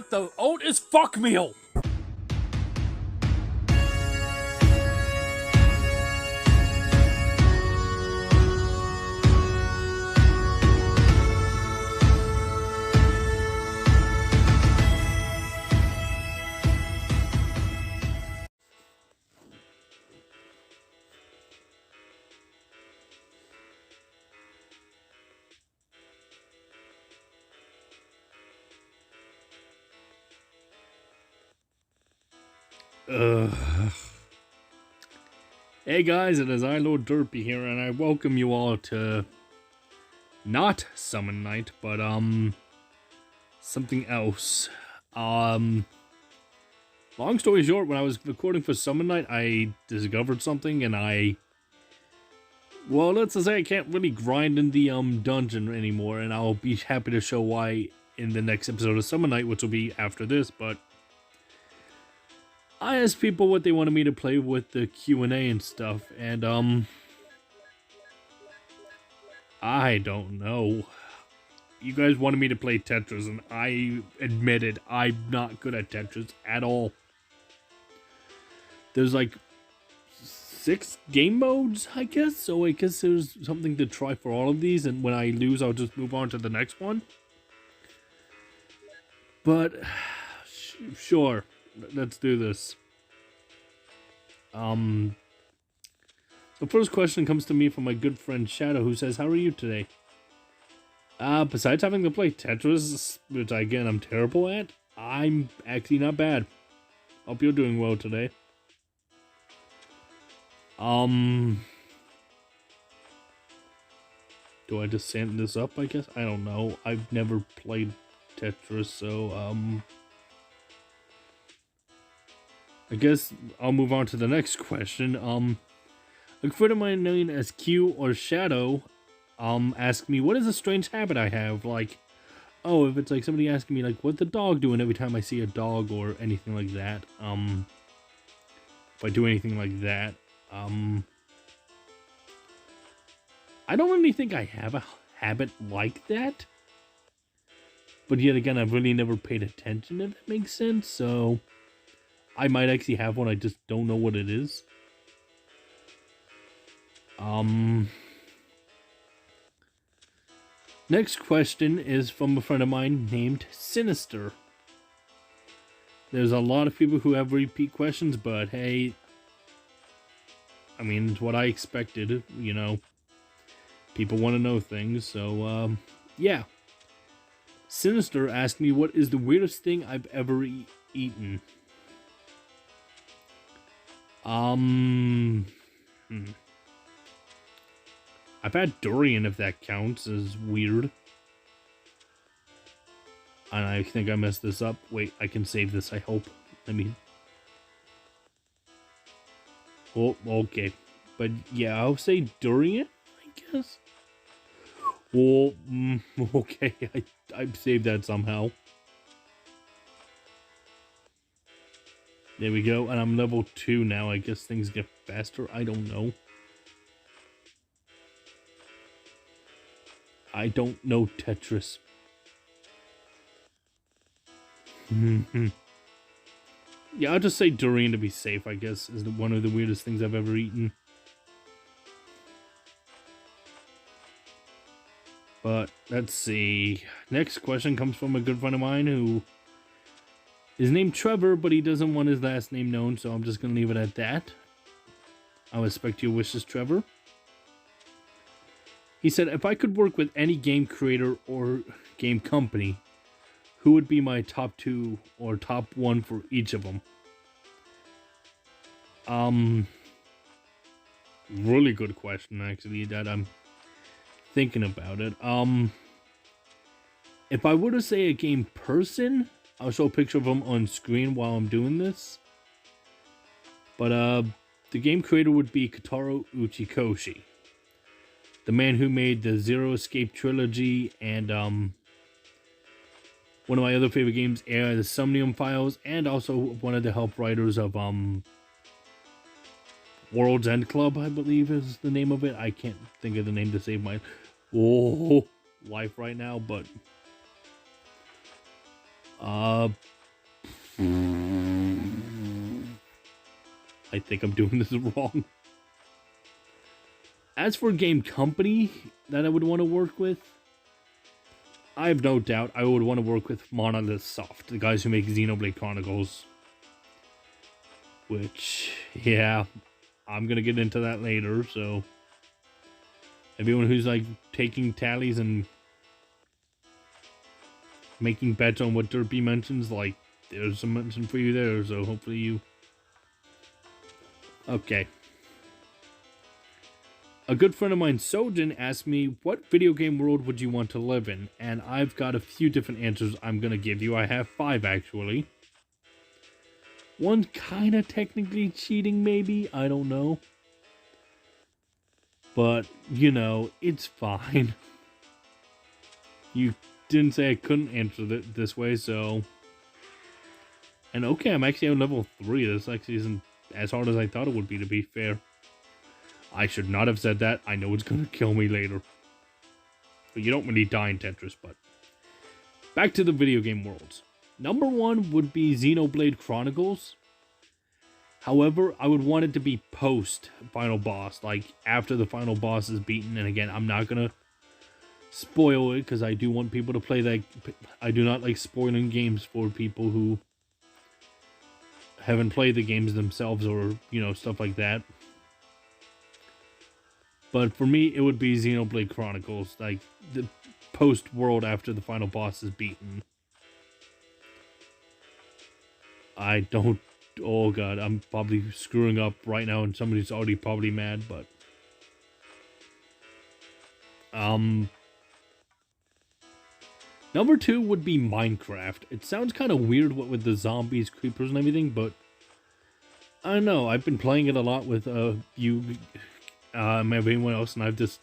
with the oat is fuck meal. Hey guys, it is I, Lord Derpy here, and I welcome you all to not Summon Night, but something else. Long story short, when I was recording for Summon Night, I discovered something, and well, let's just say I can't really grind in the dungeon anymore, and I'll be happy to show why in the next episode of Summon Night, which will be after this, but I asked people what they wanted me to play with the Q&A and stuff, and, I don't know. You guys wanted me to play Tetris, and I admitted I'm not good at Tetris at all. There's like 6 game modes, I guess, so I guess there's something to try for all of these, and when I lose, I'll just move on to the next one. But, sure. Let's do this. The first question comes to me from my good friend Shadow, who says, "How are you today?" Besides having to play Tetris, which again I'm terrible at, I'm actually not bad. Hope you're doing well today. Do I just send this up, I guess? I don't know. I've never played Tetris, so, I guess I'll move on to the next question. A friend of mine known as Q or Shadow, asked me, what is a strange habit I have? Like, oh, if it's like somebody asking me, like, what's the dog doing every time I see a dog or anything like that. If I do anything like that, I don't really think I have a habit like that. But yet again, I've really never paid attention, if that makes sense, so I might actually have one, I just don't know what it is. Next question is from a friend of mine named Sinister. There's a lot of people who have repeat questions, but hey, I mean, it's what I expected, you know. People want to know things, so, yeah. Sinister asked me, what is the weirdest thing I've ever eaten? I've had durian, if that counts as weird. And I think I messed this up. Wait, I can save this, I hope. Oh, okay. But yeah, I'll say durian, I guess. Well, okay, I've saved that somehow. There we go, and I'm level 2 now. I guess things get faster. I don't know. I don't know Tetris. Yeah, I'll just say durian to be safe, I guess, is one of the weirdest things I've ever eaten. But, let's see. Next question comes from a good friend of mine who is named Trevor, but he doesn't want his last name known, so I'm just going to leave it at that. I respect your wishes, Trevor. He said, if I could work with any game creator or game company, who would be my top 2 or top 1 for each of them? Really good question, actually, that I'm thinking about it. If I were to say a game person, I'll show a picture of them on screen while I'm doing this. But, the game creator would be Kotaro Uchikoshi, the man who made the Zero Escape trilogy and, one of my other favorite games, the Somnium Files, and also one of the help writers of, World's End Club, I believe is the name of it. I can't think of the name to save my life right now, but I think I'm doing this wrong. As for game company that I would want to work with, I have no doubt I would want to work with Monolith Soft, the guys who make Xenoblade Chronicles. Which, yeah, I'm going to get into that later, so everyone who's like taking tallies and making bets on what Derpy mentions, like, there's some mention for you there, so hopefully you... Okay. A good friend of mine, Sojin, asked me, what video game world would you want to live in? And I've got a few different answers I'm going to give you. I have 5, actually. One kind of technically cheating, maybe. I don't know. But, you know, it's fine. You didn't say I couldn't answer it this way, so... And okay, I'm actually on level 3. This actually isn't as hard as I thought it would be, to be fair. I should not have said that. I know it's going to kill me later. But you don't really die in Tetris, but... Back to the video game worlds. Number 1 would be Xenoblade Chronicles. However, I would want it to be post-final boss. Like, after the final boss is beaten. And again, I'm not going to spoil it, because I do want people to play that. I do not like spoiling games for people who haven't played the games themselves, or, you know, stuff like that. But for me, it would be Xenoblade Chronicles, like the post-world after the final boss is beaten. I don't... Oh god, I'm probably screwing up right now and somebody's already probably mad, but... Number 2 would be Minecraft. It sounds kind of weird what with the zombies, creepers, and everything, but... I don't know, I've been playing it a lot with you... everyone else, and I've just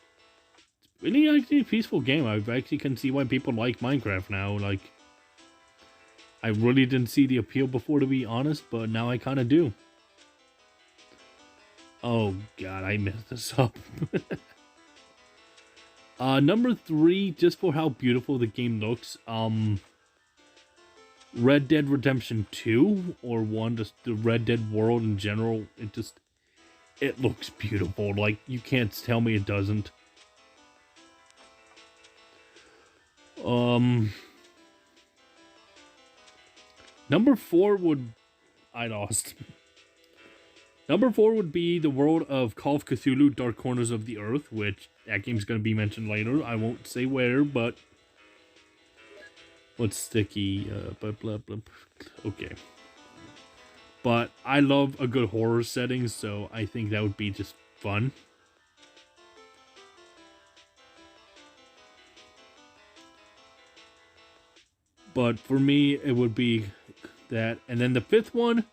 really actually a peaceful game. I actually can see why people like Minecraft now. Like, I really didn't see the appeal before, to be honest, but now I kind of do. Oh god, I messed this up. Number 3, just for how beautiful the game looks, Red Dead Redemption 2 or 1, just the Red Dead world in general. It looks beautiful. Like, you can't tell me it doesn't. Number 4 would... I lost. Number 4 would be the world of Call of Cthulhu, Dark Corners of the Earth, which that game's going to be mentioned later. I won't say where, but... What's sticky? Blah, blah, blah. Okay. But I love a good horror setting, so I think that would be just fun. But for me, it would be that. And then the 5th one,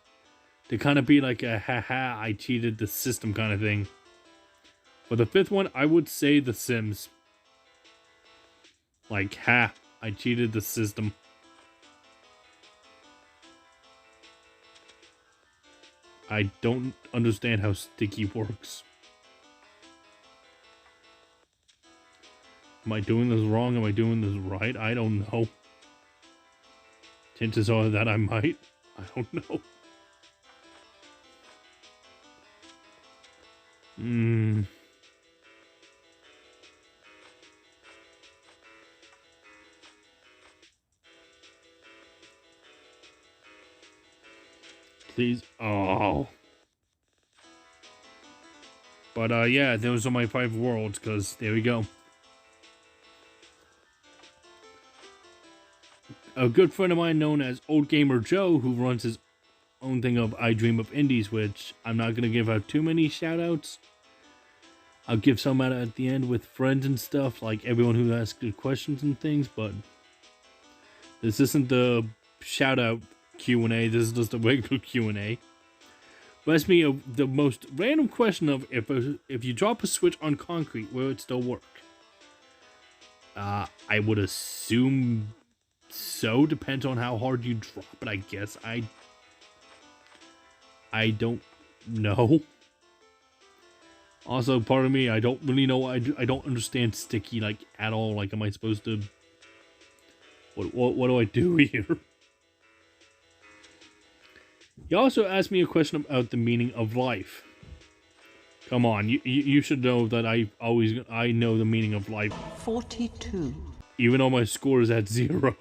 to kind of be like a haha, I cheated the system kind of thing. For the 5th one, I would say The Sims. Like, ha, I cheated the system. I don't understand how sticky works. Am I doing this wrong? Am I doing this right? I don't know. Chances are that I might. I don't know. Please. Oh. But, yeah, those are my 5 worlds, because there we go. A good friend of mine known as Old Gamer Joe, who runs his own thing of I Dream of Indies, which I'm not going to give out too many shout-outs. I'll give some out at the end with friends and stuff, like everyone who asks good questions and things, but this isn't the shout-out Q&A, this is just a regular Q&A. But ask me the most random question of if you drop a switch on concrete, will it still work? I would assume so, depends on how hard you drop it, I guess. I don't know. Also, part of me, I don't really know. I don't understand sticky, like, at all. Like, am I supposed to... What do I do here? He also asked me a question about the meaning of life. Come on, you should know that I know the meaning of life. 42. Even though my score is at 0.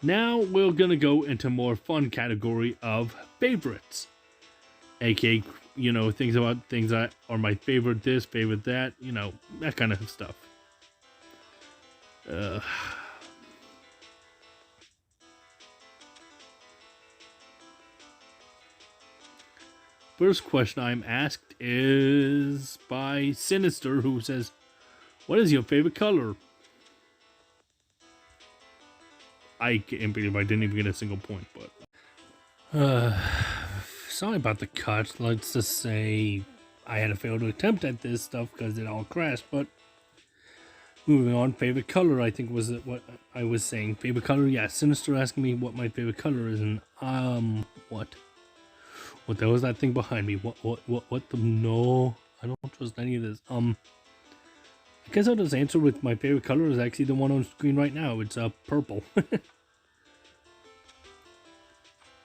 Now we're gonna go into more fun category of favorites. aka, things that are my favorite this, favorite that, that kind of stuff. First question I'm asked is by Sinister, who says, "What is your favorite color?" I can't believe I didn't even get a single point, but sorry about the cut. Let's just say I had a failed attempt at this stuff because it all crashed. But moving on, favorite color, I think was what I was saying. Favorite color, yeah. Sinister asking me what my favorite color is, and what the hell is that thing behind me? What the, no, I don't trust any of this. I guess I'll just answer with my favorite color is actually the one on screen right now. It's purple.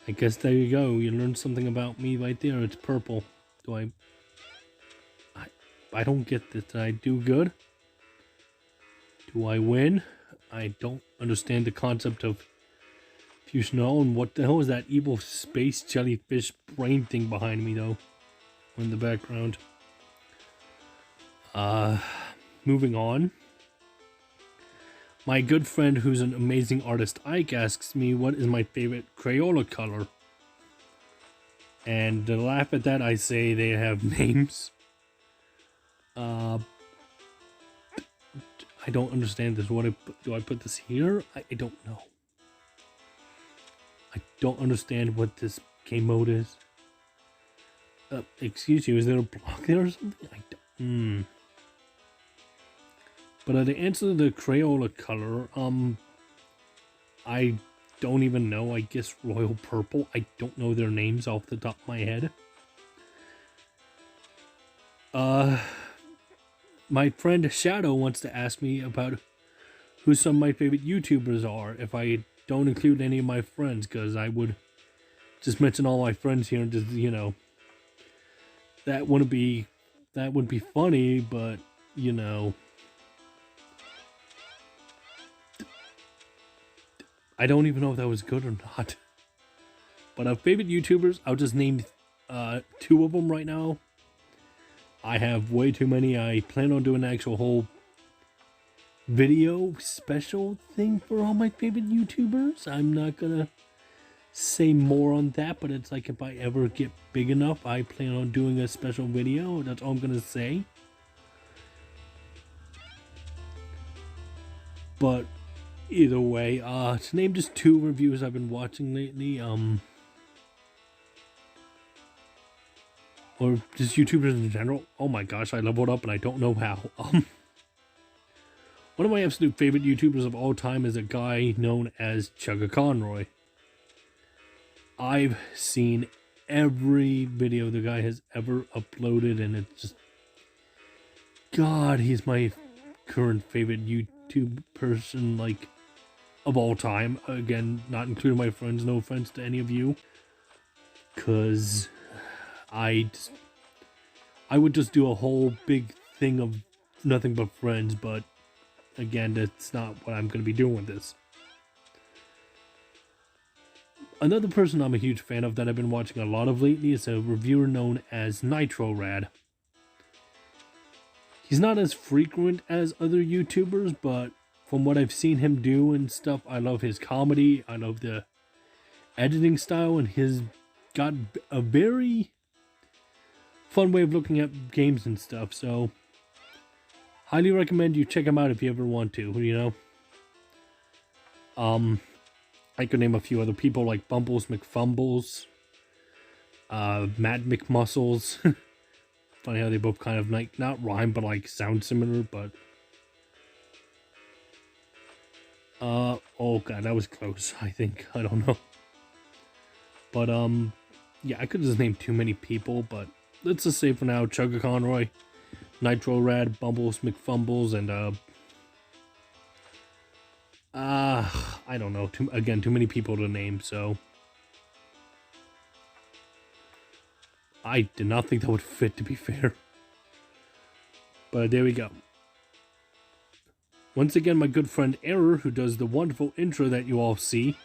I guess there you go. You learned something about me right there. It's purple. I don't get this. Did I do good? Do I win? I don't understand the concept of fusion all, and what the hell is that evil space jellyfish brain thing behind me though? In the background. Moving on. My good friend who's an amazing artist, Ike, asks me what is my favorite Crayola color. And to laugh at that, I say they have names. I don't understand this. Do I put this here? I don't know. I don't understand what this game mode is. Excuse you, is there a block there or something? I don't. But to answer the Crayola color, I don't even know. I guess Royal Purple. I don't know their names off the top of my head. My friend Shadow wants to ask me about who some of my favorite YouTubers are if I don't include any of my friends, because I would just mention all my friends here and just, that wouldn't be funny, but, I don't even know if that was good or not. But favorite YouTubers, I'll just name 2 of them right now. I have way too many. I plan on doing an actual whole video special thing for all my favorite YouTubers. I'm not gonna say more on that, but it's like if I ever get big enough, I plan on doing a special video. That's all I'm gonna say. But either way, to name just 2 reviews I've been watching lately, or just YouTubers in general. Oh my gosh, I leveled up and I don't know how. One of my absolute favorite YouTubers of all time is a guy known as Chugga Conroy. I've seen every video the guy has ever uploaded, and it's just, God, he's my current favorite YouTube person, like, of all time. Again, not including my friends, no offense to any of you, because I would just do a whole big thing of nothing but friends, but again, that's not what I'm going to be doing with this. Another person I'm a huge fan of that I've been watching a lot of lately is a reviewer known as NitroRad. He's not as frequent as other YouTubers, but from what I've seen him do and stuff, I love his comedy, I love the editing style, and he's got a very fun way of looking at games and stuff, so highly recommend you check him out if you ever want to, I could name a few other people like Bumbles McFumbles, Matt McMuscles. Funny how they both kind of like, not rhyme, but like sound similar, but oh god, that was close, I think. I don't know. But yeah, I could just name too many people, but let's just say for now, Chugga Conroy, NitroRad, Bumbles McFumbles, and I don't know. Too many people to name, so I did not think that would fit, to be fair. But there we go. Once again, my good friend Error, who does the wonderful intro that you all see,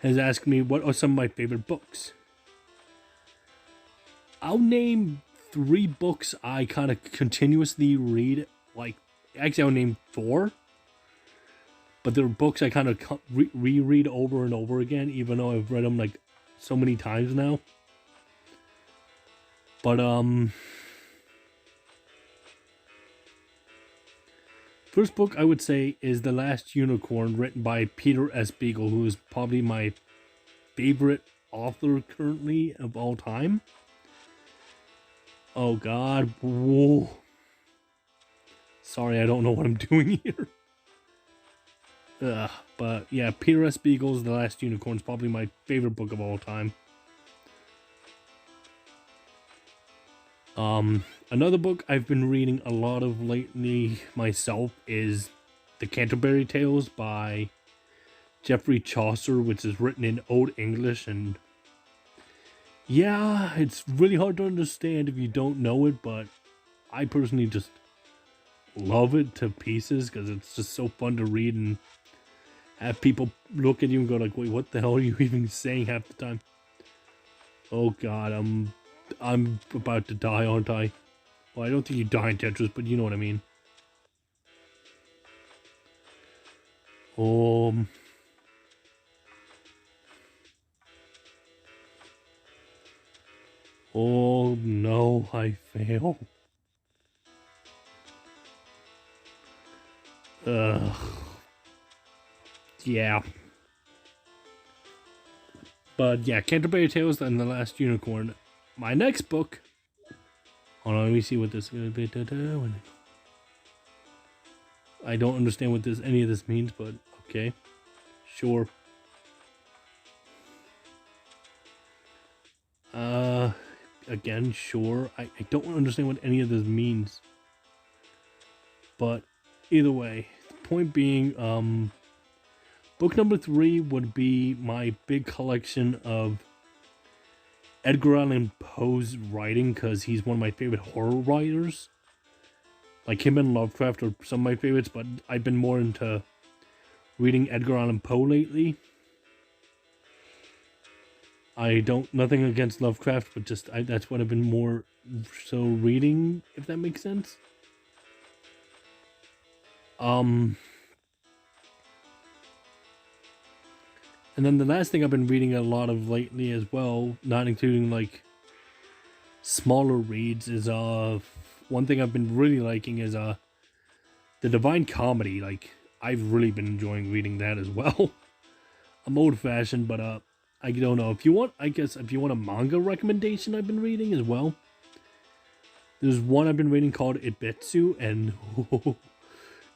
has asked me what are some of my favorite books. I'll name 3 books I kind of continuously read. Like, actually, I'll name 4. But they're books I kind of reread over and over again, even though I've read them like so many times now. But first book I would say is The Last Unicorn, written by Peter S. Beagle, who is probably my favorite author currently of all time. Oh God, whoa. Sorry, I don't know what I'm doing here. But yeah, Peter S. Beagle's The Last Unicorn is probably my favorite book of all time. Another book I've been reading a lot of lately myself is The Canterbury Tales by Geoffrey Chaucer, which is written in Old English, and yeah, it's really hard to understand if you don't know it, but I personally just love it to pieces because it's just so fun to read and have people look at you and go like, wait, what the hell are you even saying half the time? Oh God, I'm about to die, aren't I? Well, I don't think you die in Tetris, but you know what I mean. Oh no, I fail. Yeah. But yeah, Canterbury Tales and The Last Unicorn. My next book. Hold on, let me see what this is. I don't understand what any of this means, but okay. Sure. Again, sure. I don't understand what any of this means. But either way, the point being, book number 3 would be my big collection of Edgar Allan Poe's writing, because he's one of my favorite horror writers. Like, him and Lovecraft are some of my favorites, but I've been more into reading Edgar Allan Poe lately. Nothing against Lovecraft, but just that's what I've been more so reading, if that makes sense. And then the last thing I've been reading a lot of lately as well, not including like smaller reads, is one thing I've been really liking is The Divine Comedy. Like, I've really been enjoying reading that as well. I'm old fashioned, but I don't know. If you want a manga recommendation I've been reading as well, there's one I've been reading called Ibetsu, and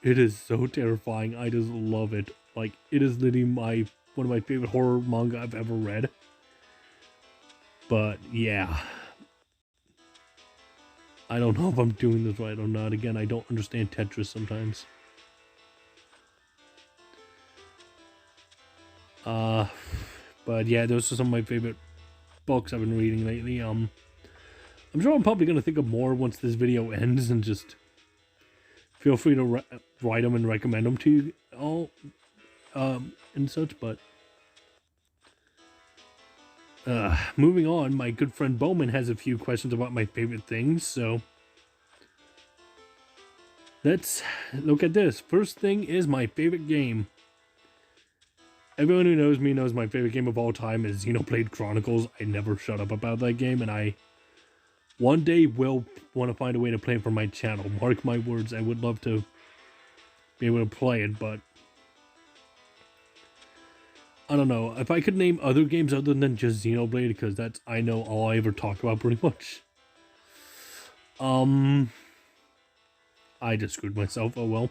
it is so terrifying. I just love it. Like, it is literally one of my favorite horror manga I've ever read. But yeah, I don't know if I'm doing this right or not. Again, I don't understand Tetris sometimes. But yeah, those are some of my favorite books I've been reading lately. I'm sure I'm probably gonna think of more once this video ends, and just feel free to write them and recommend them to you all, and such. But moving on, my good friend Bowman has a few questions about my favorite things, so let's look at this. First thing is my favorite game. Everyone who knows me knows my favorite game of all time is Xenoblade Chronicles. I never shut up about that game, and I one day will want to find a way to play it for my channel. Mark my words, I would love to be able to play it, but I don't know. If I could name other games other than just Xenoblade, because that's, I know, all I ever talk about pretty much. I just screwed myself, oh well.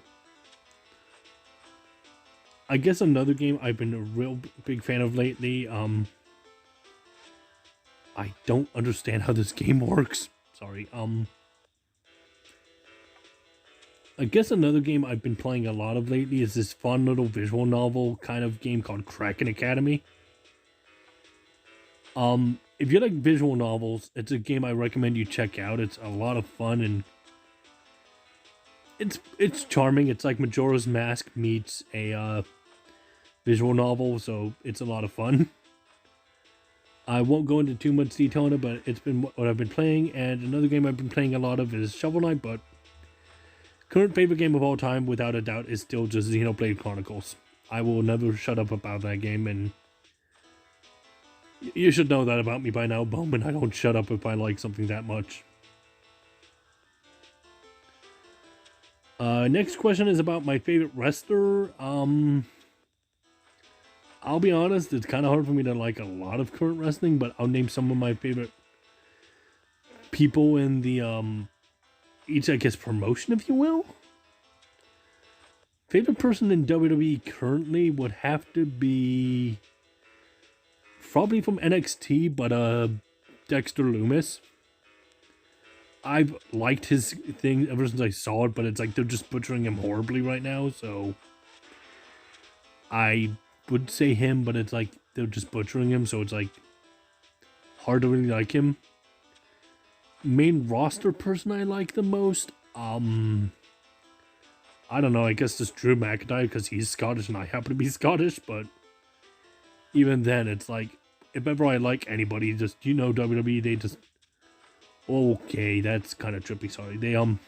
I guess another game I've been a real big fan of lately, I don't understand how this game works. Sorry, I guess another game I've been playing a lot of lately is this fun little visual novel kind of game called Kraken Academy. If you like visual novels, it's a game I recommend you check out. It's a lot of fun and it's charming. It's like Majora's Mask meets a visual novel, so it's a lot of fun. I won't go into too much detail on it, but it's been what I've been playing. And another game I've been playing a lot of is Shovel Knight, but current favorite game of all time, without a doubt, is still just Xenoblade Chronicles. I will never shut up about that game, and you should know that about me by now, Bowman. I don't shut up if I like something that much. Next question is about my favorite wrestler. I'll be honest, it's kind of hard for me to like a lot of current wrestling, but I'll name some of my favorite people in the, each, I guess, promotion, if you will. Favorite person in WWE currently would have to be probably from NXT, but Dexter Lumis. I've liked his thing ever since I saw it, but it's like they're just butchering him horribly right now, so I would say him, but it's like they're just butchering him, so it's like hard to really like him. Main roster person I like the most, I don't know, I guess just Drew McIntyre because he's Scottish and I happen to be Scottish, but even then it's like, if ever I like anybody, just, WWE, they just, okay, that's kind of trippy, sorry, they don't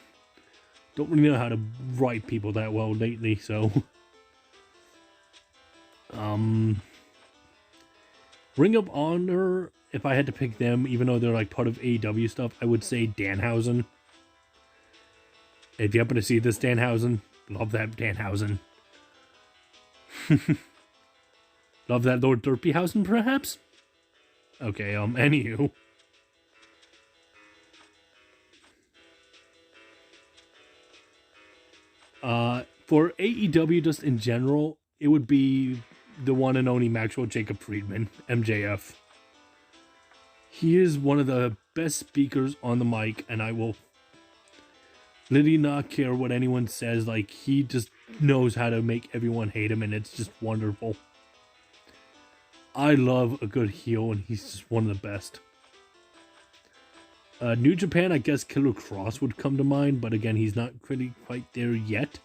really know how to write people that well lately, so Ring of Honor, if I had to pick them, even though they're like part of AEW stuff, I would say Danhausen. If you happen to see this, Danhausen, love that Danhausen. Love that Lord Derpyhausen, perhaps? Okay, anywho. For AEW, just in general, it would be the one and only Maxwell Jacob Friedman, MJF. He is one of the best speakers on the mic, and I will literally not care what anyone says. Like, he just knows how to make everyone hate him, and it's just wonderful. I love a good heel, and he's just one of the best. New Japan, I guess Killer Cross would come to mind, but again, he's not really quite there yet.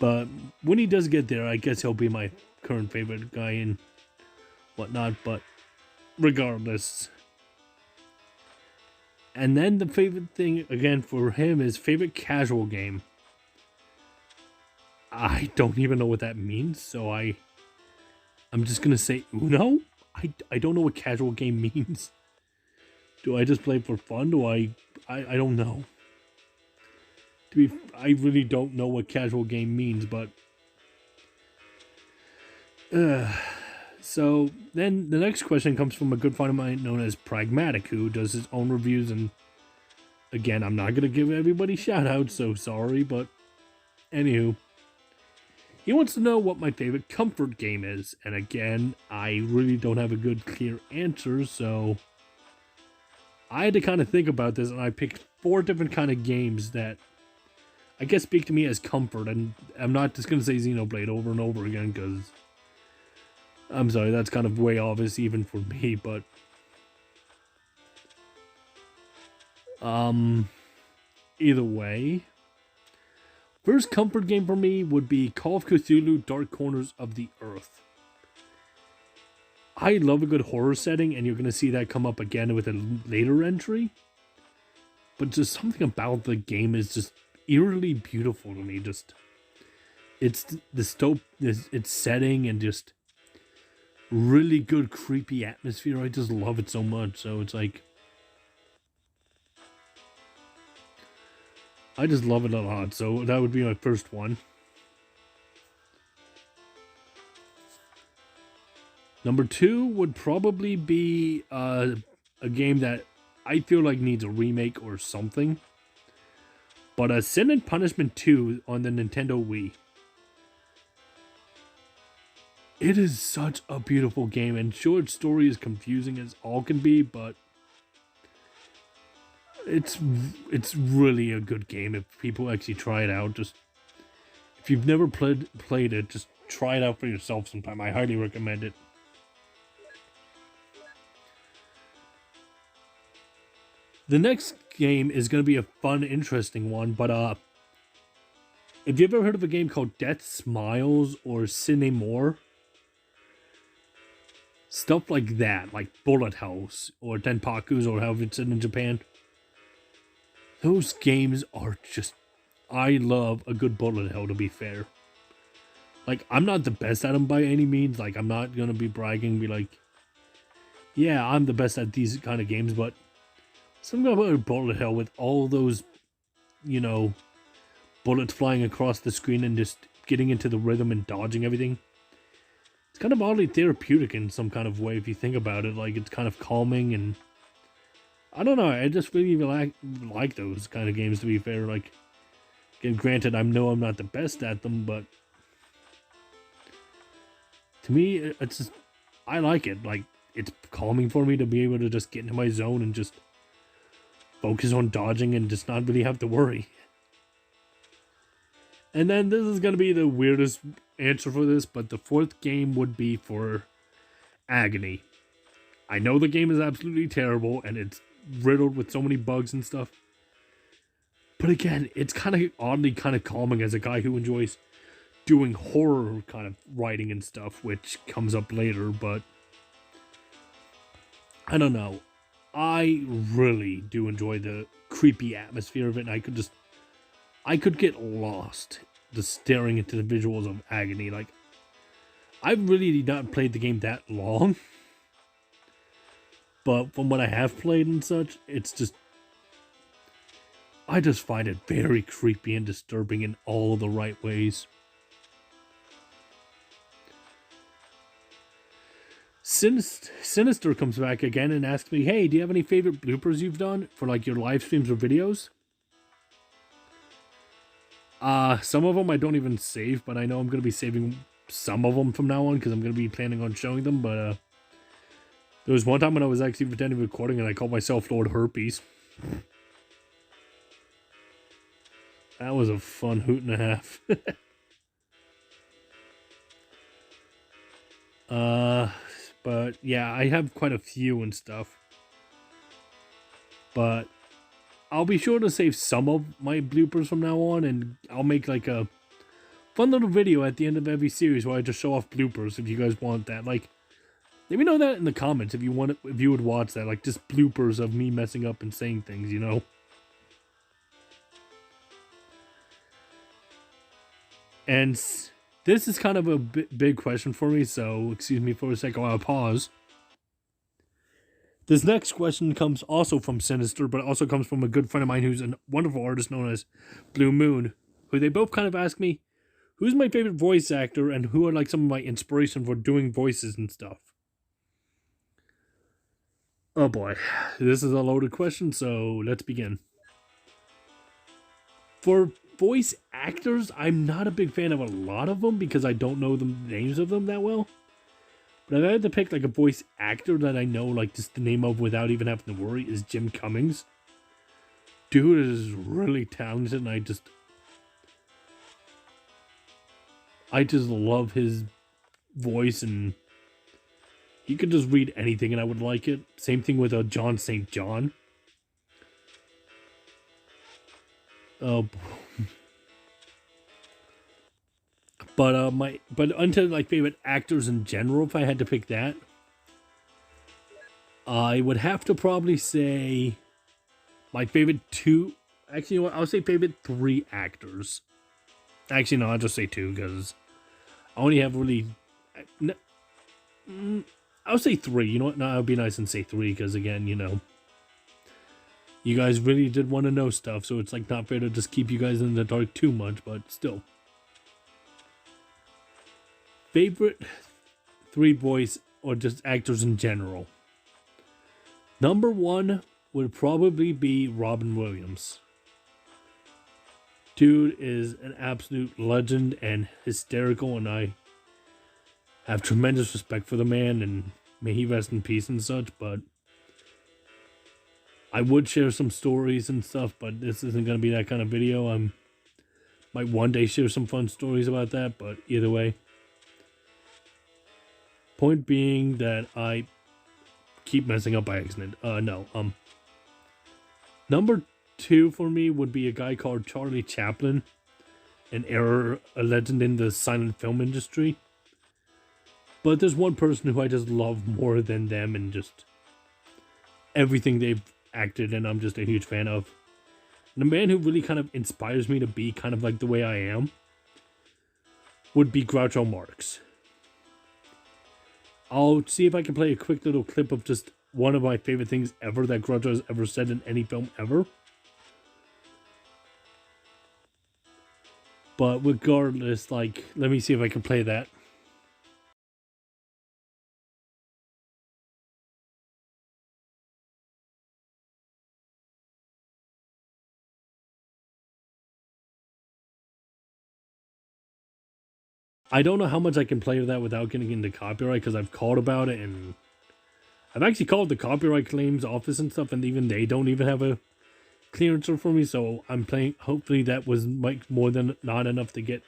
But when he does get there, I guess he'll be my current favorite guy and whatnot, but regardless. And then the favorite thing, again, for him is favorite casual game. I don't even know what that means, so I'm just going to say Uno? I don't know what casual game means. Do I just play for fun? Do I don't know. I really don't know what casual game means, but so then the next question comes from a good friend of mine known as Pragmatic, who does his own reviews, and again, I'm not gonna give everybody shout outs, so sorry, but anywho, he wants to know what my favorite comfort game is, and again, I really don't have a good clear answer, so I had to kind of think about this, and I picked 4 different kind of games that I guess speak to me as comfort, and I'm not just going to say Xenoblade over and over again, because I'm sorry, that's kind of way obvious even for me, but either way, first comfort game for me would be Call of Cthulhu Dark Corners of the Earth. I love a good horror setting, and you're going to see that come up again with a later entry, but just something about the game is just eerily beautiful to me. Just it's its setting and just really good creepy atmosphere. I just love it so much. So it's like I just love it a lot. So that would be my first one. Number 2 would probably be a game that I feel like needs a remake or something. But Sin and Punishment 2 on the Nintendo Wii. It is such a beautiful game, and sure, its story is confusing as all can be, but It's really a good game if people actually try it out. Just if you've never played it, just try it out for yourself sometime. I highly recommend it. The next game is going to be a fun, interesting one, but have you ever heard of a game called Death Smiles or Cine More? Stuff like that, like Bullet House or Tenpaku's or however it's in Japan. Those games are just... I love a good bullet hell, to be fair. Like, I'm not the best at them by any means. Like, I'm not going to be bragging and be like, yeah, I'm the best at these kind of games, but something about a bullet hell with all those, you know, bullets flying across the screen and just getting into the rhythm and dodging everything. It's kind of oddly therapeutic in some kind of way if you think about it. Like, it's kind of calming and... I don't know, I just really like those kind of games, to be fair. Like, granted, I know I'm not the best at them, but... to me, it's just... I like it. Like, it's calming for me to be able to just get into my zone and just focus on dodging and just not really have to worry. And then this is going to be the weirdest answer for this, but the fourth game would be for Agony. I know the game is absolutely terrible and it's riddled with so many bugs and stuff. But again, it's kind of oddly kind of calming as a guy who enjoys doing horror kind of writing and stuff, which comes up later, but I don't know. I really do enjoy the creepy atmosphere of it, and I could get lost just staring into the visuals of Agony. Like, I've really not played the game that long, but from what I have played and such, it's just... I just find it very creepy and disturbing in all the right ways. Sinister comes back again and asks me, hey, do you have any favorite bloopers you've done for, like, your live streams or videos? Some of them I don't even save, but I know I'm going to be saving some of them from now on because I'm going to be planning on showing them, but, there was one time when I was actually pretending recording and I called myself Lord Herpes. That was a fun hoot and a half. But yeah, I have quite a few and stuff. But I'll be sure to save some of my bloopers from now on, and I'll make like a fun little video at the end of every series where I just show off bloopers if you guys want that. Like, let me know that in the comments if you want it, if you would watch that, like just bloopers of me messing up and saying things, you know. And this is kind of a big question for me, so excuse me for a second while I pause. This next question comes also from Sinister, but it also comes from a good friend of mine who's a wonderful artist known as Bluemoon, who they both kind of ask me, who's my favorite voice actor and who are like some of my inspiration for doing voices and stuff? Oh boy, this is a loaded question, so let's begin. For voice actors, I'm not a big fan of a lot of them because I don't know the names of them that well. But if I had to pick like a voice actor that I know like just the name of without even having to worry, is Jim Cummings. Dude is really talented, and I just love his voice, and he could just read anything and I would like it. Same thing with John St. John. Oh, but unto like favorite actors in general, if I had to pick that, I would have to probably say my favorite two. Actually, you know what? I'll say favorite three actors. Actually, no, I'll just say two because I only have really. I'll say three. You know what? No, I'll be nice and say three because again, you know, you guys really did want to know stuff, so it's like not fair to just keep you guys in the dark too much, but still. Favorite three voice or just actors in general. Number one would probably be Robin Williams. Dude is an absolute legend and hysterical, and I have tremendous respect for the man, and may he rest in peace and such, but I would share some stories and stuff, but this isn't going to be that kind of video. Might one day share some fun stories about that, but either way. Point being that I keep messing up by accident. No. Number 2 for me would be a guy called Charlie Chaplin, a legend in the silent film industry. But there's one person who I just love more than them, and just everything they've acted in, I'm just a huge fan of. And a man who really kind of inspires me to be kind of like the way I am would be Groucho Marx. I'll see if I can play a quick little clip of just one of my favorite things ever that Groucho has ever said in any film ever. But regardless, like, let me see if I can play that. I don't know how much I can play with that without getting into copyright, because I've called about it, and I've actually called the copyright claims office and stuff, and even they don't even have a clearance for me, so I'm playing. Hopefully that was like more than not enough to get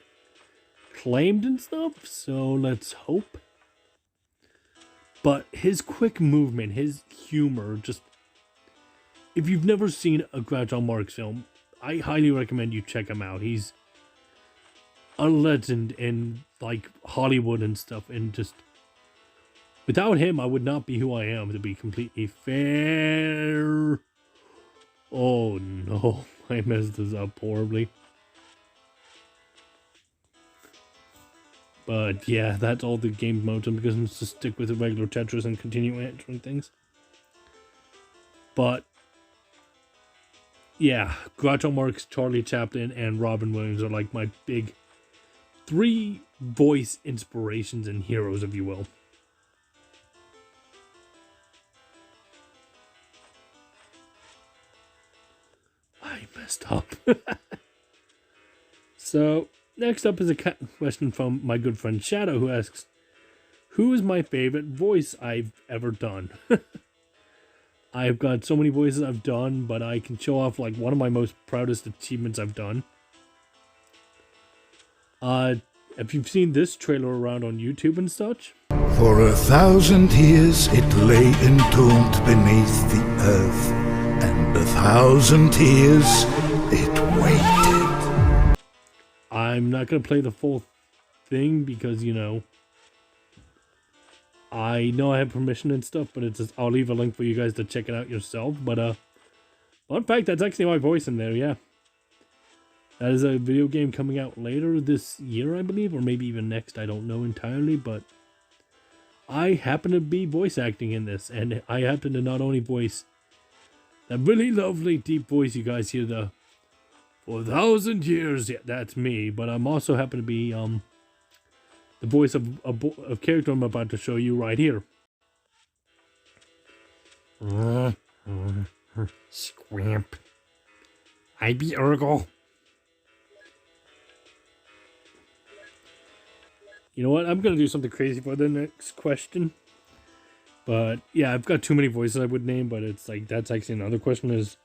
claimed and stuff, so let's hope. But his quick movement, his humor, just, if you've never seen a Groucho Marx film, I highly recommend you check him out. He's a legend in like Hollywood and stuff, and just without him I would not be who I am, to be completely fair. Oh no, I messed this up horribly. But yeah, that's all the game modes. I'm going to stick with the regular Tetris and continue answering things. But yeah, Groucho Marx, Charlie Chaplin, and Robin Williams are like my big 3 voice inspirations and heroes, if you will. I messed up. So, next up is a question from my good friend Shadow, who asks, who is my favorite voice I've ever done? I've got so many voices I've done, but I can show off like one of my most proudest achievements I've done. If you've seen this trailer around on YouTube and such. For 1,000 years it lay entombed beneath the earth, and 1,000 years it waited. I'm not going to play the full thing because, you know I have permission and stuff, but it's just, I'll leave a link for you guys to check it out yourself. But, fun fact, that's actually my voice in there, yeah. That is a video game coming out later this year, I believe, or maybe even next, I don't know entirely, but I happen to be voice acting in this, and I happen to not only voice that really lovely deep voice you guys hear, the for 1,000 years, yeah, that's me, but I'm also happen to be the voice of a character I'm about to show you right here. Squamp. I be Urgle. You know what? I'm going to do something crazy for the next question. But yeah, I've got too many voices I would name, but it's like, that's actually another question is,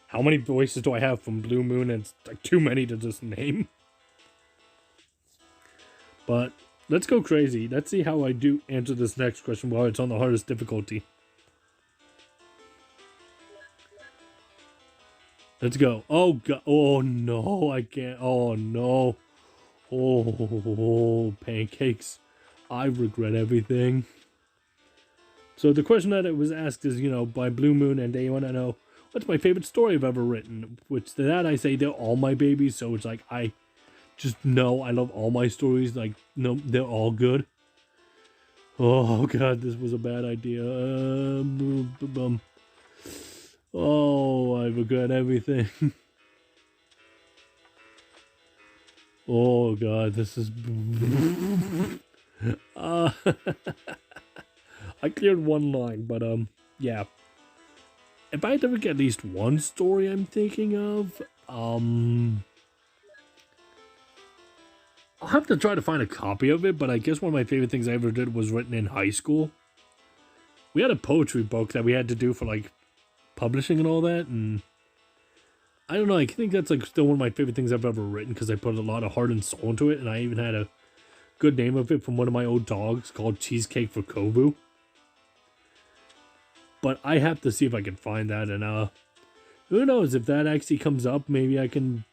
how many voices do I have from Blue Moon? And it's like too many to just name. But let's go crazy. Let's see how I do answer this next question while it's on the hardest difficulty. Let's go. Oh, God. Oh, no. I can't. Oh, no. Oh, pancakes. I regret everything. So the question that it was asked is, by Blue Moon, and they want to know, what's my favorite story I've ever written? Which to that I say they're all my babies, so it's like, I just know I love all my stories. Like, no, they're all good. Oh, God, this was a bad idea. Oh, I regret everything. Oh, God, this is... I cleared one line, but, yeah. If I had to get at least one story I'm thinking of, I'll have to try to find a copy of it, but I guess one of my favorite things I ever did was written in high school. We had a poetry book that we had to do for, like, publishing and all that, and I don't know, I think that's like still one of my favorite things I've ever written because I put a lot of heart and soul into it, and I even had a good name of it from one of my old dogs called Cheesecake for Kovu. But I have to see if I can find that, and who knows, if that actually comes up, maybe I can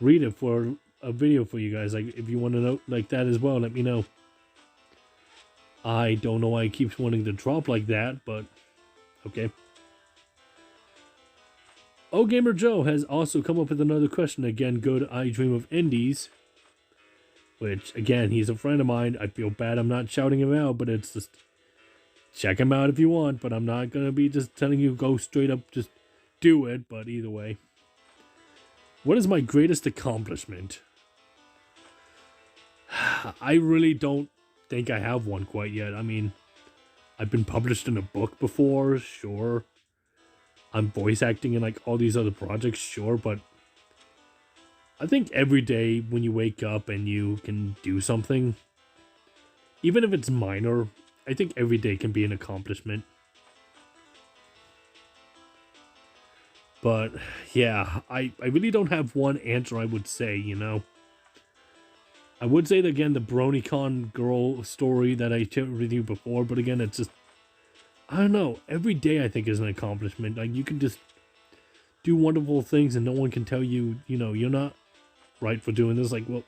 read it for a video for you guys. Like, if you want to know like that as well, let me know. I don't know why it keeps wanting to drop like that, but okay. Oh, Gamer Joe has also come up with another question. Again, go to I Dream of Indies, which, again, he's a friend of mine. I feel bad I'm not shouting him out, but it's just, check him out if you want, but I'm not going to be just telling you go straight up, just do it, but either way. What is my greatest accomplishment? I really don't think I have one quite yet. I mean, I've been published in a book before, sure. I'm voice acting in like all these other projects, sure, but I think every day when you wake up and you can do something, even if it's minor, I think every day can be an accomplishment. But yeah, I really don't have one answer I would say, you know. I would say that, again, the BronyCon girl story that I shared with you before, but again, it's just, I don't know, every day I think is an accomplishment. Like, you can just do wonderful things and no one can tell you, you know, you're not right for doing this. Like, well,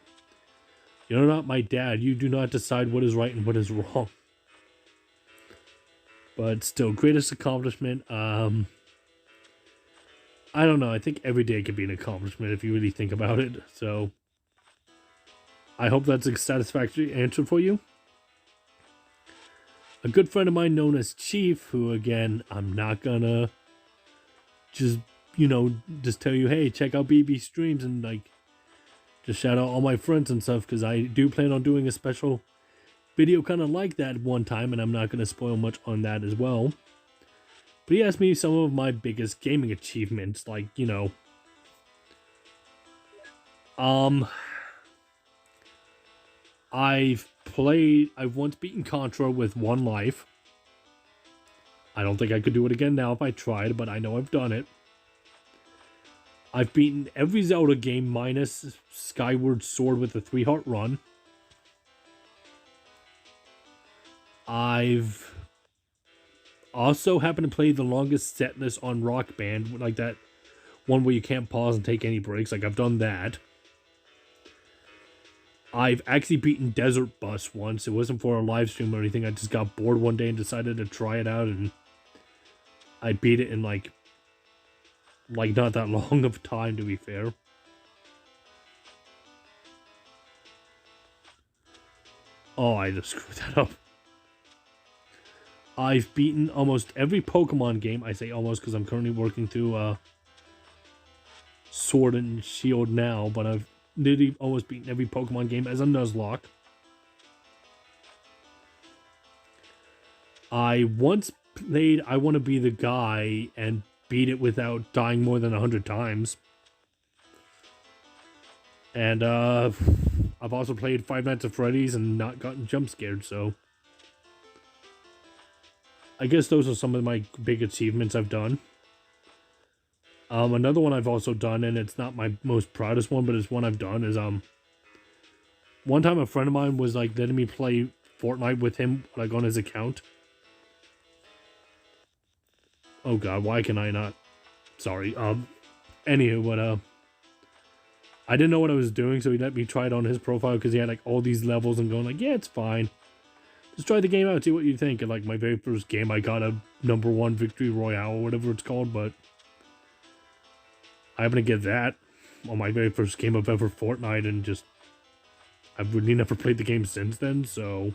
you're not my dad. You do not decide what is right and what is wrong. But still, greatest accomplishment, I don't know. I think every day could be an accomplishment if you really think about it. So, I hope that's a satisfactory answer for you. A good friend of mine known as Chief, who, again, I'm not gonna just, you know, just tell you, hey, check out BB streams and, like, just shout out all my friends and stuff, because I do plan on doing a special video kind of like that one time, and I'm not going to spoil much on that as well. But he asked me some of my biggest gaming achievements, like, you know, I've once beaten Contra with 1 life. I don't think I could do it again now if I tried, but I know I've done it. I've beaten every Zelda game minus Skyward Sword with a 3-heart run. I've also happened to play the longest set list on Rock Band, like that one where you can't pause and take any breaks. Like, I've done that. I've actually beaten Desert Bus once. It wasn't for a live stream or anything. I just got bored one day and decided to try it out, and I beat it in like not that long of time, to be fair. Oh, I just screwed that up. I've beaten almost every Pokemon game. I say almost because I'm currently working through Sword and Shield now, but I've literally almost beaten every Pokemon game as a Nuzlocke. I once played I Want to Be the Guy and beat it without dying more than 100 times. And I've also played Five Nights at Freddy's and not gotten jump scared, so I guess those are some of my big achievements I've done. Another one I've also done, and it's not my most proudest one, but it's one I've done, is one time a friend of mine was like letting me play Fortnite with him, like on his account. Oh god, why can I not? Sorry. Anywho, but I didn't know what I was doing, so he let me try it on his profile because he had like all these levels and going like, yeah, it's fine. Just try the game out, see what you think. And like my very first game, I got a #1 victory royale or whatever it's called, but I happened to get that on my very first game of ever Fortnite, and just I've really never played the game since then, so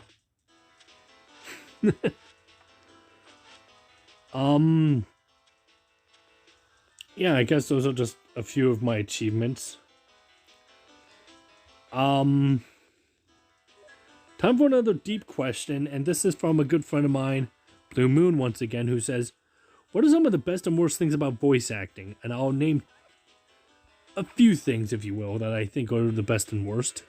yeah, I guess those are just a few of my achievements. Time for another deep question, and this is from a good friend of mine, Blue Moon, once again, who says, what are some of the best and worst things about voice acting? And I'll name a few things, if you will, that I think are the best and worst.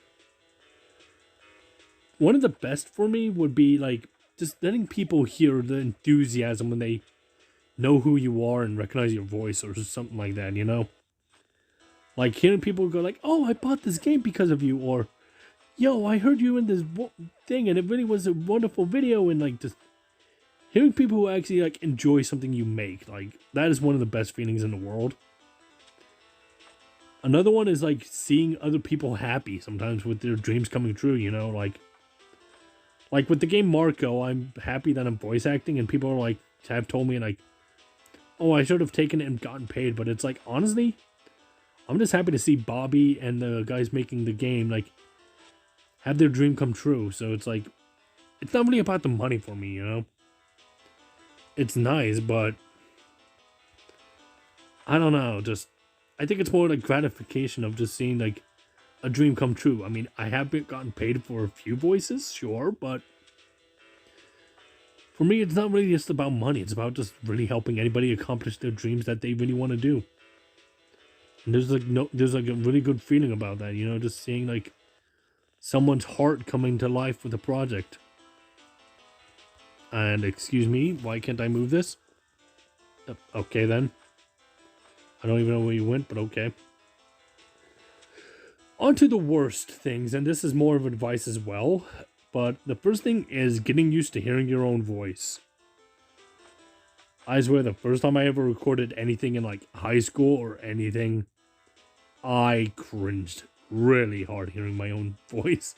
One of the best for me would be, like, just letting people hear the enthusiasm when they know who you are and recognize your voice or something like that, you know? Like hearing people go like, oh, I bought this game because of you, or yo, I heard you in this thing and it really was a wonderful video, and like just hearing people who actually like enjoy something you make, like that is one of the best feelings in the world. Another one is like seeing other people happy sometimes with their dreams coming true, you know, like with the game Marco, I'm happy that I'm voice acting, and people are like have told me like, oh, I should have taken it and gotten paid, but it's like honestly, I'm just happy to see Bobby and the guys making the game like have their dream come true. So it's like, it's not really about the money for me, you know? It's nice, but I don't know, just, I think it's more like gratification of just seeing like a dream come true. I mean, I have gotten paid for a few voices, sure, but for me, it's not really just about money. It's about just really helping anybody accomplish their dreams that they really want to do. And there's like a really good feeling about that, you know, just seeing like someone's heart coming to life with a project. And excuse me, why can't I move this? Okay then. I don't even know where you went, but okay. On to the worst things, and this is more of advice as well. But the first thing is getting used to hearing your own voice. I swear, the first time I ever recorded anything in like high school or anything, I cringed really hard hearing my own voice.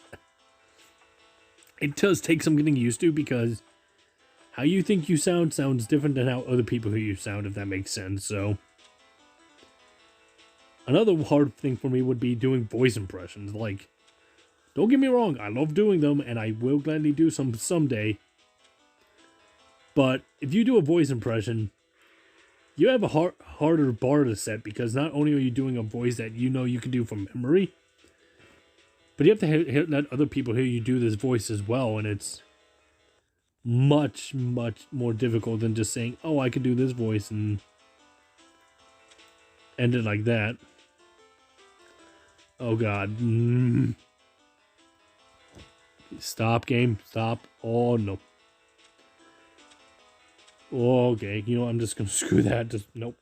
It does take some getting used to, because how you think you sound sounds different than how other people hear you sound, if that makes sense. So another hard thing for me would be doing voice impressions. Like, don't get me wrong, I love doing them, and I will gladly do some someday. But if you do a voice impression, you have a harder bar to set, because not only are you doing a voice that you know you can do from memory, but you have to let other people hear you do this voice as well, and it's much, much more difficult than just saying, oh, I can do this voice and end it like that. Oh god. Stop, game. Stop. Oh no. Okay, you know, I'm just gonna screw that. Just nope.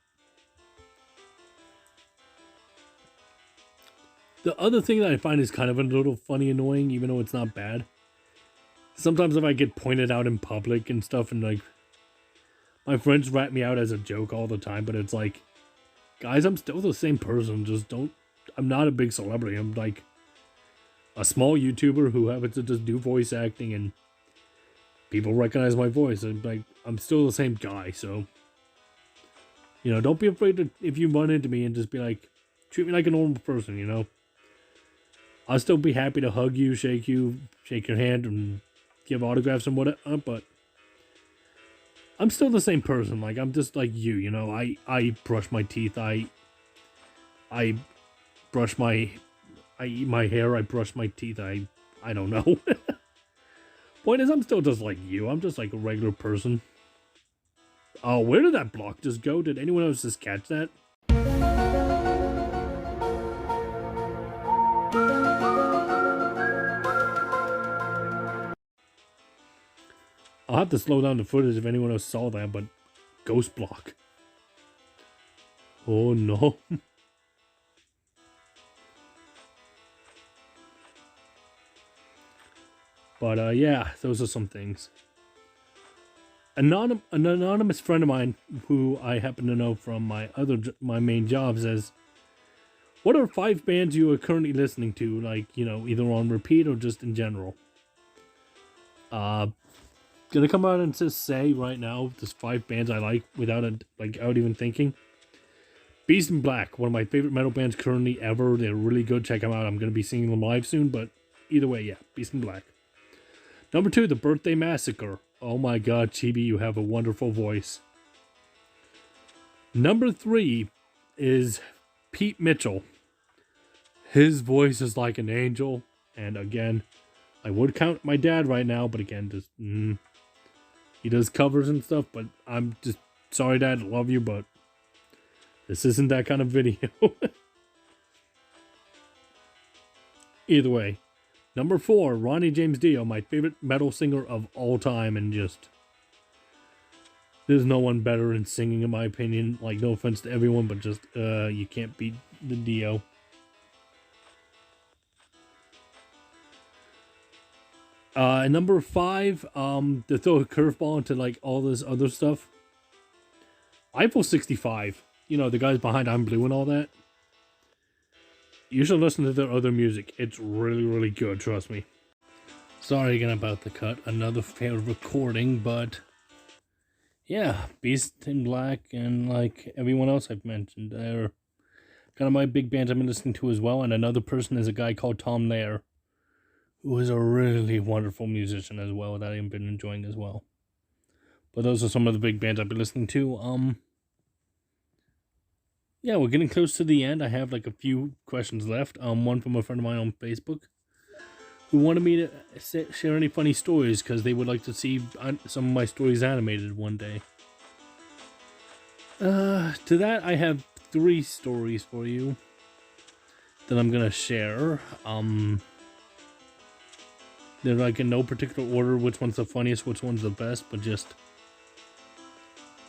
The other thing that I find is kind of a little funny, annoying, even though it's not bad. Sometimes if I get pointed out in public and stuff, and like my friends rat me out as a joke all the time, but it's like, guys, I'm still the same person. Just don't. I'm not a big celebrity. I'm like a small YouTuber who happens to just do voice acting, and people recognize my voice. And like, I'm still the same guy. So, you know, don't be afraid to, if you run into me, and just be like, treat me like a normal person, you know? I'll still be happy to hug you, shake your hand, and give autographs and whatever, but I'm still the same person. Like, I'm just like you, you know? I brush my teeth, I brush I eat my hair, I brush my teeth, I don't know. Point is, I'm still just like you. I'm just like a regular person. Oh, where did that block just go? Did anyone else just catch that? I'll have to slow down the footage if anyone else saw that, but ghost block. Oh no. But yeah, those are some things. An anonymous friend of mine who I happen to know from my main job says, what are 5 bands you are currently listening to, like, you know, either on repeat or just in general? Gonna come out and just say right now, just 5 bands I like without even thinking. Beast in Black, one of my favorite metal bands currently ever. They're really good. Check them out. I'm gonna be seeing them live soon, but either way, yeah, Beast in Black. Number 2, The Birthday Massacre. Oh my god, Chibi, you have a wonderful voice. Number 3 is Pete Mitchell. His voice is like an angel. And again, I would count my dad right now, but again, just he does covers and stuff, but I'm just sorry, Dad, love you, but this isn't that kind of video. Either way. Number 4, Ronnie James Dio, my favorite metal singer of all time, and just There's no one better in singing, in my opinion. Like, no offense to everyone, but just, you can't beat the Dio. Number 5, to throw a curveball into, like, all this other stuff. Eiffel 65. You know, the guys behind I'm Blue and all that. You should listen to their other music. It's really, really good, trust me. Sorry again about the cut. Another failed recording, but... yeah, Beast in Black and, like, everyone else I've mentioned. They're kind of my big bands I've been listening to as well. And another person is a guy called Tom Nair, who is a really wonderful musician as well, that I've been enjoying as well. But those are some of the big bands I've been listening to. Yeah, we're getting close to the end. I have like a few questions left. One from a friend of mine on Facebook who wanted me to share any funny stories because they would like to see some of my stories animated one day. To that, I have 3 stories for you that I'm gonna share. They're like in no particular order, which one's the funniest, which one's the best, but just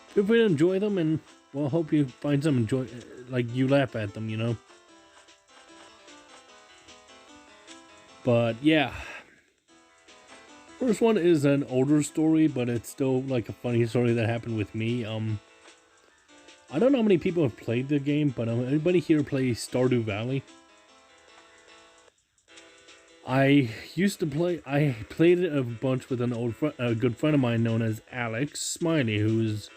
feel free to enjoy them, and well, hope you find some enjoy, like you laugh at them, you know. But yeah, first one is an older story, but it's still like a funny story that happened with me. I don't know how many people have played the game, but anybody here play Stardew Valley? I played it a bunch with a good friend of mine known as Alex Smiley, who's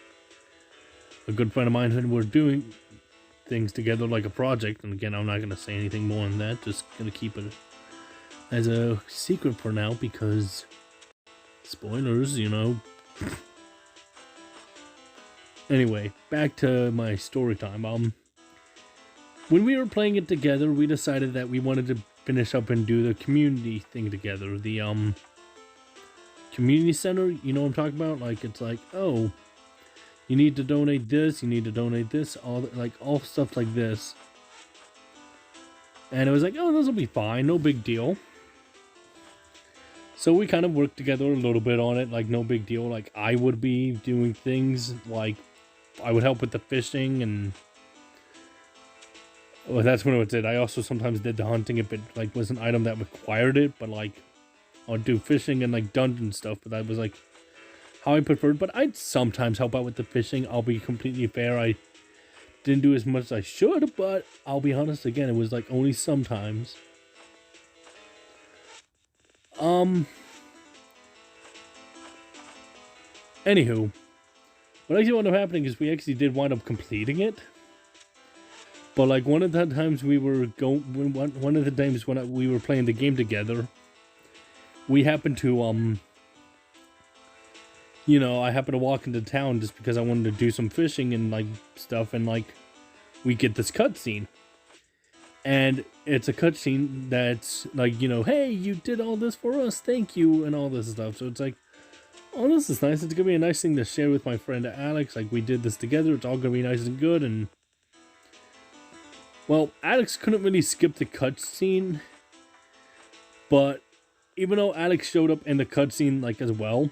a good friend of mine, and we're doing things together like a project. And again, I'm not going to say anything more than that, just going to keep it as a secret for now, because spoilers, you know. Anyway, back to my story time. When we were playing it together, we decided that we wanted to finish up and do the community thing together. The community center, you know what I'm talking about? Like, it's like, oh, you need to donate this, you need to donate this, all stuff like this. And it was like, oh, this will be fine, no big deal. So we kind of worked together a little bit on it, like no big deal. Like, I would be doing things, like I would help with the fishing, and well, that's when it did. I also sometimes did the hunting if it like was an item that required it, but like I'd do fishing and like dungeon stuff, but that was like how I preferred. But I'd sometimes help out with the fishing. I'll be completely fair. I didn't do as much as I should, but I'll be honest, again, it was like only sometimes. Anywho, what actually wound up happening is we actually did wind up completing it. But like one of the times we were one of the times when we were playing the game together, we happened to you know, I happened to walk into town just because I wanted to do some fishing and like stuff, and like we get this cutscene, and it's a cutscene that's like, you know, hey, you did all this for us, thank you, and all this stuff. So it's like, oh, this is nice. It's gonna be a nice thing to share with my friend Alex. Like, we did this together. It's all gonna be nice and good. And well, Alex couldn't really skip the cutscene, but even though Alex showed up in the cutscene like as well,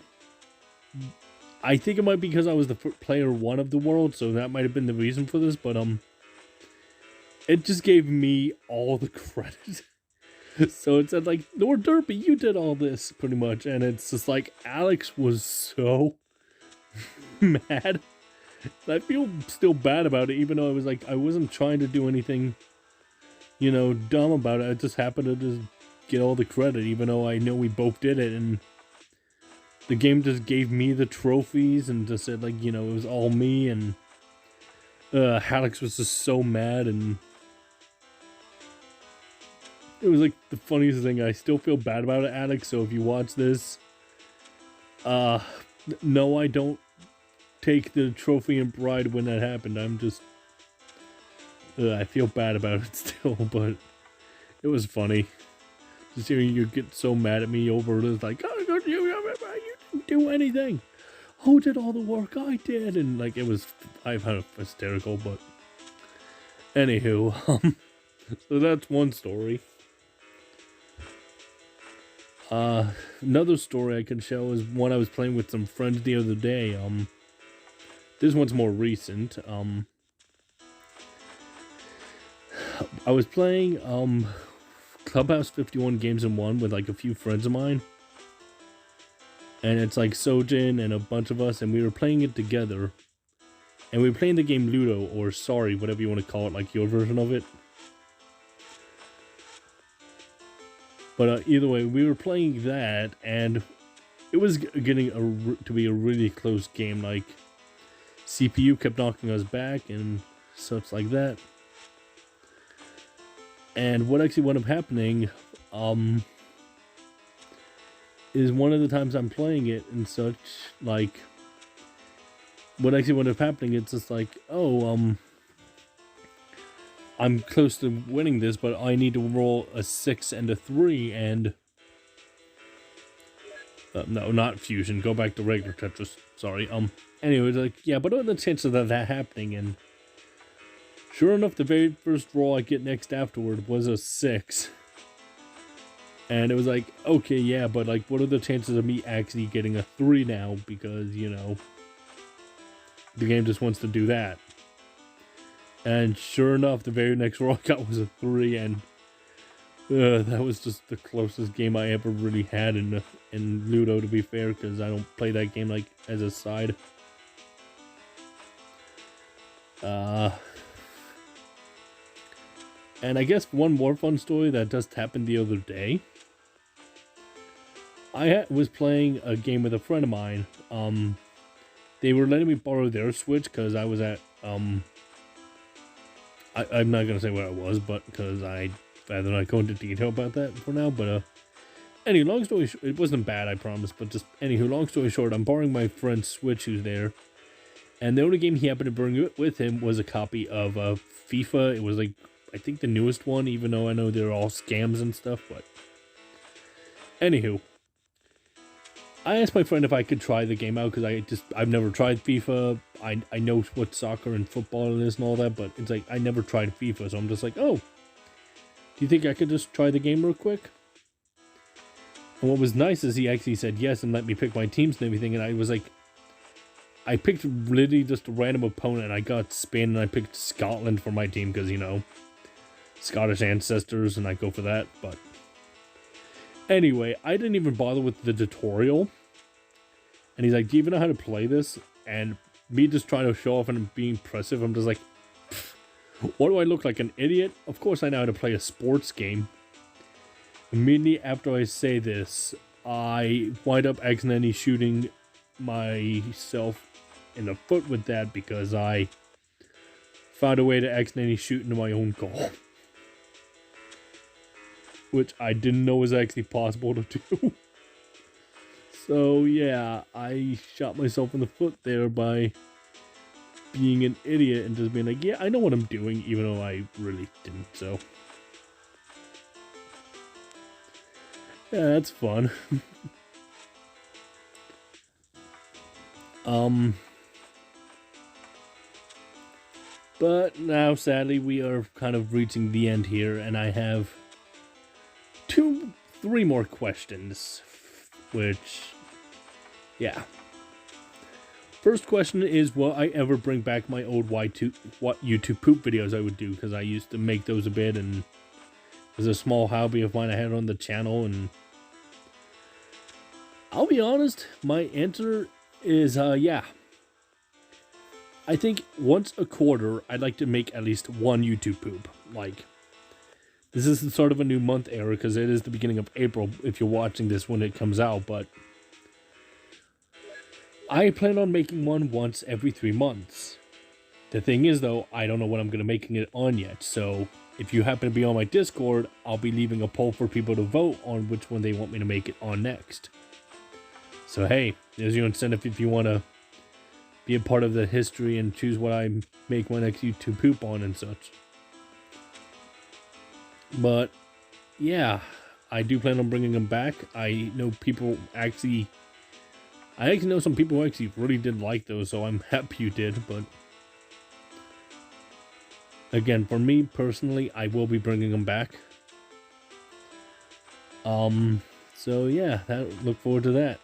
I think it might be because I was the player 1 of the world, so that might have been the reason for this. But it just gave me all the credit. So it said like, Lord Derpy, you did all this pretty much, and it's just like Alex was so mad. I feel still bad about it, even though I was like, I wasn't trying to do anything, you know, dumb about it. I just happened to just get all the credit, even though I know we both did it, and the game just gave me the trophies and just said like, you know, it was all me, and Alex was just so mad, and it was like the funniest thing. I still feel bad about it, Alex, so if you watch this, no, I don't take the trophy and pride when that happened. I'm just I feel bad about it still, but it was funny just hearing you get so mad at me over it. It's like, oh, you didn't do anything, who did all the work? I did. And like, it was, I found it hysterical. But anywho, so that's one story. Another story I can show is one I was playing with some friends the other day. this one's more recent. I was playing Clubhouse 51 Games in One with like a few friends of mine. And it's like Sojin and a bunch of us, and we were playing it together. And we were playing the game Ludo, or Sorry, whatever you want to call it, like your version of it. But either way, we were playing that, and it was getting to be a really close game. Like, CPU kept knocking us back and such like that. And what actually wound up happening, is one of the times I'm playing it and such, like, what actually wound up happening, it's just like, oh, I'm close to winning this, but I need to roll a 6 and a 3, and, no, not Fusion, go back to regular Tetris, sorry, anyways, like, yeah, but what are the chances of that happening, and sure enough, the very first roll I get next afterward was a 6. And it was like, okay, yeah, but like, what are the chances of me actually getting a 3 now? Because, you know, the game just wants to do that. And sure enough, the very next roll I got was a 3, and that was just the closest game I ever really had in Ludo, to be fair, because I don't play that game like as a side. And I guess one more fun story that just happened the other day. I was playing a game with a friend of mine. They were letting me borrow their Switch because I was at, I'm not going to say where I was, but because I'd rather not go into detail about that for now. But, anyway, long story short, it wasn't bad, I promise. But just, anywho, long story short, I'm borrowing my friend's Switch who's there. And the only game he happened to bring with him was a copy of FIFA. It was like, I think the newest one, even though I know they're all scams and stuff. But, anywho. I asked my friend if I could try the game out because I've never tried FIFA. I know what soccer and football is and all that, but it's like I never tried FIFA, so I'm just like, oh, do you think I could just try the game real quick? And what was nice is he actually said yes and let me pick my teams and everything, and I was like, I picked literally just a random opponent, and I got Spain, and I picked Scotland for my team because, you know, Scottish ancestors, and I go for that, but anyway, I didn't even bother with the tutorial. And he's like, do you even know how to play this? And me just trying to show off and being impressive, I'm just like, what do I look like, an idiot? Of course I know how to play a sports game. Immediately after I say this, I wind up accidentally shooting myself in the foot with that because I found a way to accidentally shoot into my own goal. Which I didn't know was actually possible to do. So yeah, I shot myself in the foot there by being an idiot and just being like, yeah, I know what I'm doing, even though I really didn't, so. Yeah, that's fun. But now, sadly, we are kind of reaching the end here, and I have 3 more questions, which, yeah. First question is, will I ever bring back my old what YouTube poop videos I would do, because I used to make those a bit, and it was a small hobby of mine I had on the channel, and I'll be honest, my answer is, yeah. I think once a quarter, I'd like to make at least one YouTube poop, like, this is the start of a new month era because it is the beginning of April if you're watching this when it comes out, but I plan on making one once every 3 months. The thing is, though, I don't know what I'm going to make it on yet, so if you happen to be on my Discord, I'll be leaving a poll for people to vote on which one they want me to make it on next. So hey, there's your incentive if you want to be a part of the history and choose what I make my next YouTube poop on and such. But, yeah, I do plan on bringing them back. I know people actually... I actually know some people who actually really did like those, so I'm happy you did, but... Again, for me, personally, I will be bringing them back. So, yeah, look forward to that.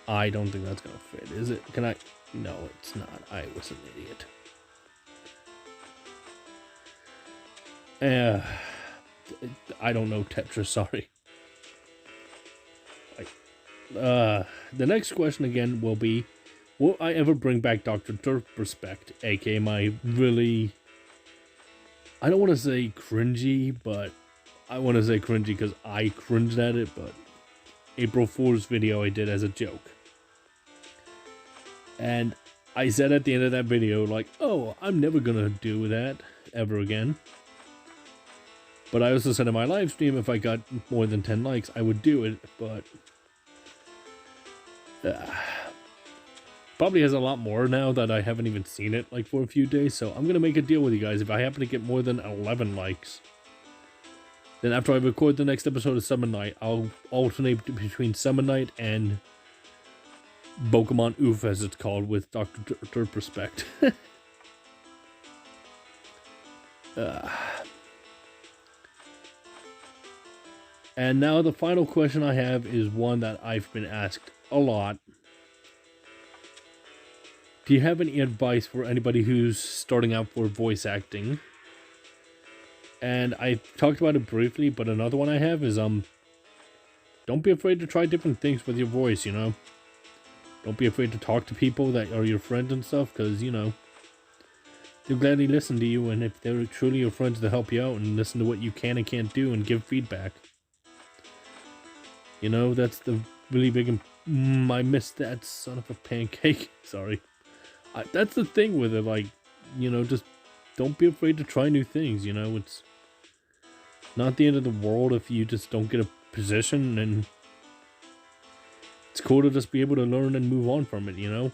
I don't think that's gonna fit, is it? Can I? No, it's not. I was an idiot. I don't know Tetris, sorry. The next question again will be, will I ever bring back Dr. Derp Respect, aka my really, I don't want to say cringy, but I want to say cringy because I cringed at it, but April Fool's video I did as a joke. And I said at the end of that video, like, oh, I'm never gonna do that ever again. But I also said in my live stream, if I got more than 10 likes, I would do it, but probably has a lot more now that I haven't even seen it, like, for a few days, so I'm gonna make a deal with you guys. If I happen to get more than 11 likes, then after I record the next episode of Summon Night, I'll alternate between Summon Night and Pokemon Oof, as it's called, with Dr. Derp Respect. And now the final question I have is one that I've been asked a lot. Do you have any advice for anybody who's starting out for voice acting? And I talked about it briefly, but another one I have is, don't be afraid to try different things with your voice, you know? Don't be afraid to talk to people that are your friends and stuff, because, you know, they'll gladly listen to you, and if they're truly your friends, they'll help you out and listen to what you can and can't do and give feedback. You know, that's the really big... I missed that son of a pancake. Sorry. That's the thing with it, like, you know, just don't be afraid to try new things, you know? It's not the end of the world if you just don't get a position, and it's cool to just be able to learn and move on from it, you know?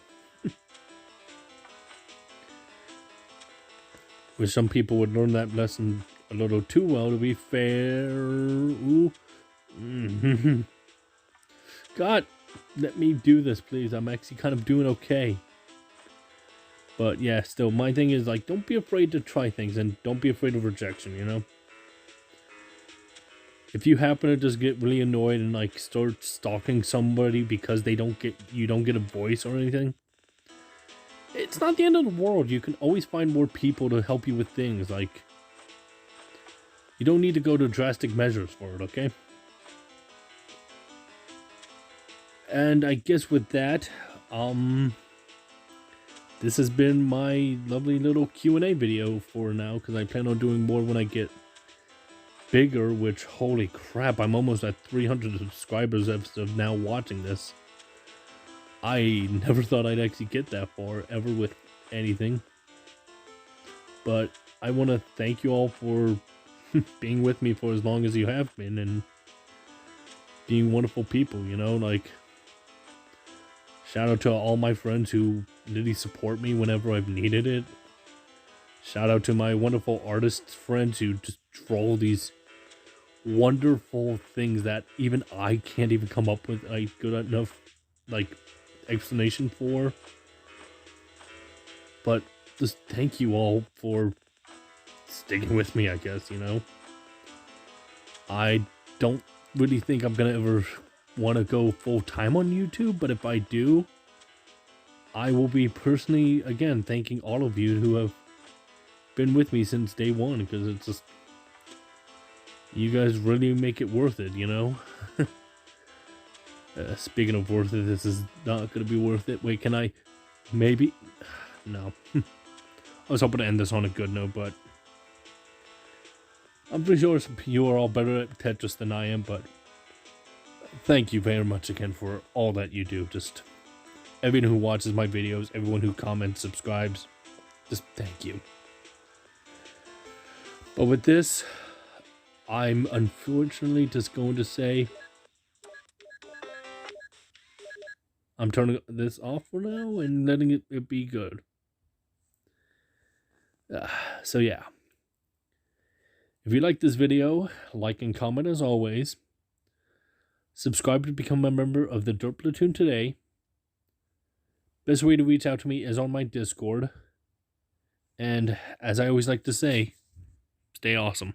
Which some people would learn that lesson a little too well, to be fair. Ooh. God, let me do this, please. I'm actually kind of doing okay. But yeah, still, my thing is, like, don't be afraid to try things, and don't be afraid of rejection, you know? If you happen to just get really annoyed and, like, start stalking somebody because you don't get a voice or anything, it's not the end of the world. You can always find more people to help you with things, like, you don't need to go to drastic measures for it, okay? And I guess with that, this has been my lovely little Q&A video for now, because I plan on doing more when I get bigger, which, holy crap, I'm almost at 300 subscribers as of now watching this. I never thought I'd actually get that far, ever, with anything. But I want to thank you all for being with me for as long as you have been, and being wonderful people, you know, like... Shout out to all my friends who really support me whenever I've needed it. Shout out to my wonderful artist friends who just draw these wonderful things that even I can't even come up with a good enough, like, explanation for. But just thank you all for sticking with me, I guess, you know. I don't really think I'm gonna ever want to go full-time on YouTube, but if I do, I will be personally, again, thanking all of you who have been with me since day one, because it's just, you guys really make it worth it, you know? Speaking of worth it, this is not going to be worth it. Wait, can I, maybe, no. I was hoping to end this on a good note, but I'm pretty sure you are all better at Tetris than I am, but thank you very much again for all that you do. Just everyone who watches my videos, everyone who comments, subscribes, just thank you. But with this, I'm unfortunately just going to say I'm turning this off for now and letting it be good. So yeah. If you like this video, like and comment as always. Subscribe to become a member of the Derp Platoon today. Best way to reach out to me is on my Discord. And as I always like to say, stay awesome.